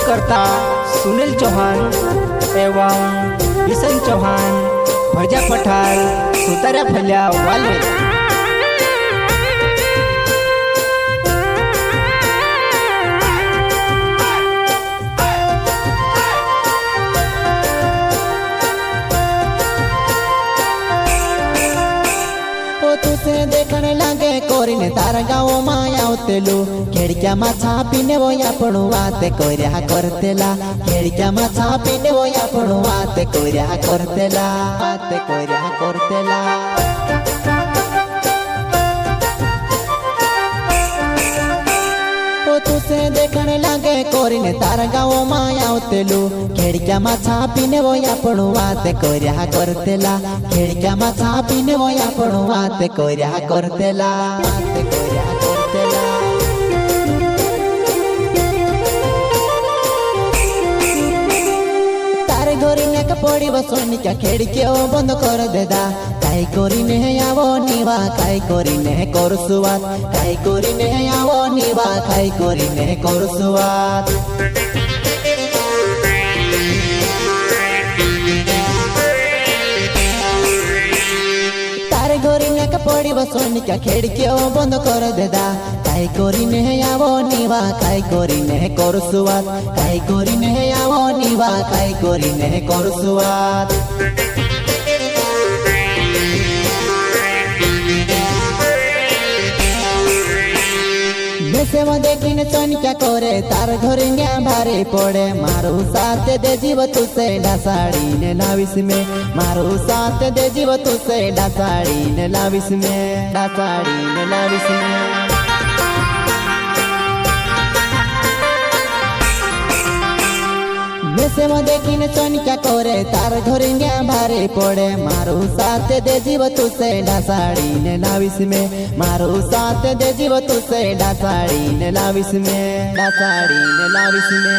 करता सुनील चौहान एवं किशन चौहान, भजा पठार, सुतारा फल्या वाले। तुसे देखने लगे कोरिने तारा गाँव मायावतेलू खिड़किया मा छापीने वो आपणु वाते कोर्या करतेला खिड़किया मा छापीने वो आपणु वाते कोर्या करतेला वाते कोर्या करतेला। तुसे देखने लगे कोरिने तारा गाँव मायावतेलू खिड़किया मा छापीने वो आपणु वाते कोर्या करतेला खिड़किया मा छापीने वो आपणु वाते कोर्या करतेला वाते कोर्या करतेला। तारे गोरीने का पड़ी बसोनी क्या खिड़किया बंद कर देदा काई कोरिने आवो निवा काई कोरिने कर सुवात काई कोरिने आवो निवा काई कोरिने कर सुवात। तारे गोरीने का पड़ी बसोनी क्या खिड़किया बंद कर देदा काई कोरिने आवो निवा काई कोरिने कर सुवात काई कोरिने आवो निवा काई कोरिने कर सुवात। से देखने चन क्या करे तार घोरेंगे भारी पड़े मारू साथ दे जीव तुसे डासाड़ी ने लाविस में मारू साथ दे जीव तुसे डासाड़ी ने लाविस में डासाड़ी ने लाविस में। से देखने चन क्या करे तार घोरेंगे भारी पड़े मारू साथ दे जीव तुसे डासाड़ी ने लाविस में मारू साथ दे जीव तुसे डासाड़ी ने लाविस में डासाड़ी ने लाविस में।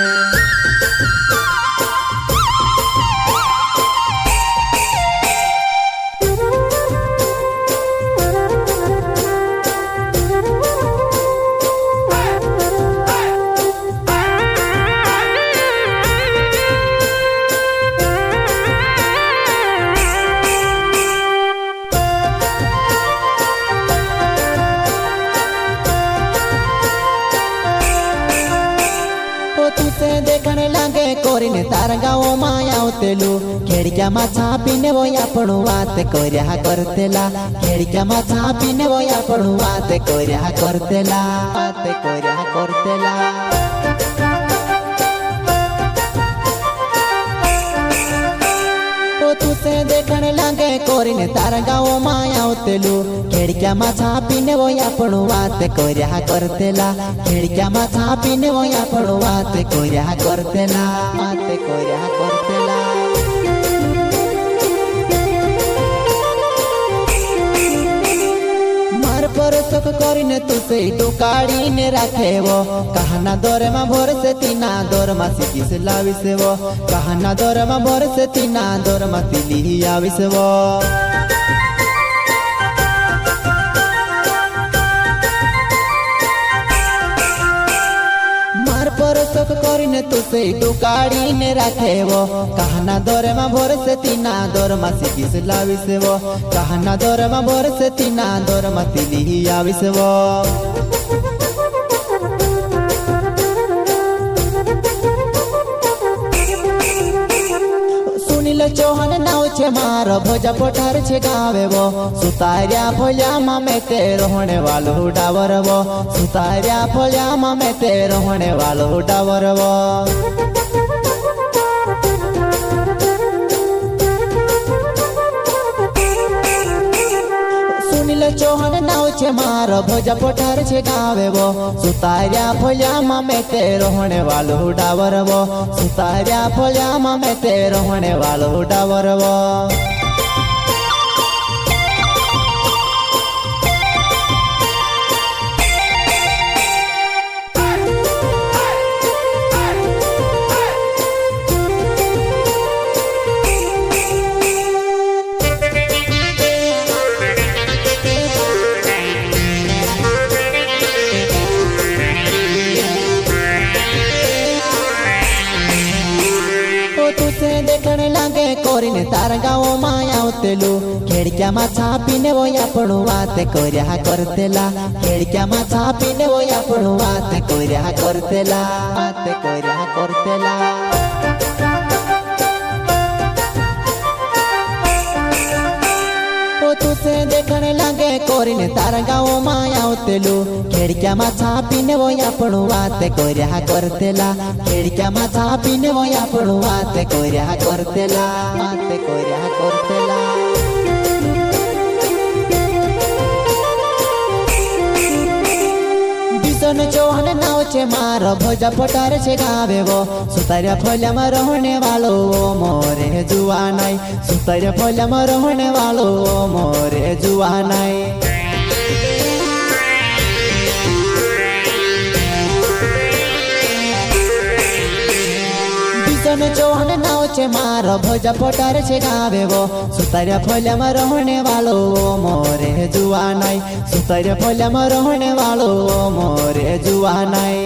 तुसे देखने लगे कोरिने तारा गाँव मायावतेलू खिड़किया मा छापीने वो आपणु वाते कोर्या करतेला खिड़किया मा छापीने वो आपणु वाते कोर्या करतेला वाते कोर्या करतेला। तुसे देखने लगे कोरिने तारा गाँव मायावतेलू खिड़किया मा छापीने वो आपणु वाते कोर्या करतेला खिड़किया मा छापीने वो आपणु वाते कोर्या करतेला वाते कोर्या करतेला। परसक करिने तुसे टुकाड़ी ने राखे वो कहना दौरे मा भोर से तीना दौर मा सिकी से लाविस वो कहना दौरे मा भोर से तीना दौर मा तिली आविस वो। परसक करिने तुसे टुकाड़ी ने राखे वो कहना दौरे मा भोर से तीना दौर मा सिकी से लाविस वो कहना दौरे मा भोर से तीना दौर मा तिली आविस वो। सुनील चौहान नाव छे मारो भोजा पठार छे गावे वो सुतार्या फल्या में तेरो होने वालो डावर वो सुतार्या फल्या में तेरो होने वालो डावर वो। सुनील चौहान नाव छे मारो भोजा पठार छे गावे वो सुतार्या फल्या में तेरो होने वालो डावर वो सुतार्या फल्या में तेरो होने वालो डावर वो। कोरीने तार गावोमां आवतेलू खेडक्यामां छापीने वो આપણું વાત કર્યા કરतेला खेडक्यामां छापीने वो આપણું વાત કર્યા करतेला तुसे देखने लागे कोरीने तार गावोमां आवतेलू खेडक्यामां छापीने वो આપણું વાત કર્યા करतेला खेडक्यामां छापीने वो આપણું વાત કર્યા करतेला बिसन चौहान नाव छे मारो भोजा पटार छे गावे वो सुतार्या फल्यामां रहने वालो वो मोरे जुवानाई सुतार्या फल्यामां रहने वालो वो मोरे जुवानाई बिसन चौहान नाव छे मारो भोजा पटार छे गावे वो सुतार्या फल्यामां रहने वालो वो मोरे जुवानाई सुतार्या फल्यामां रहने वालो वो मोरे जुवानाई।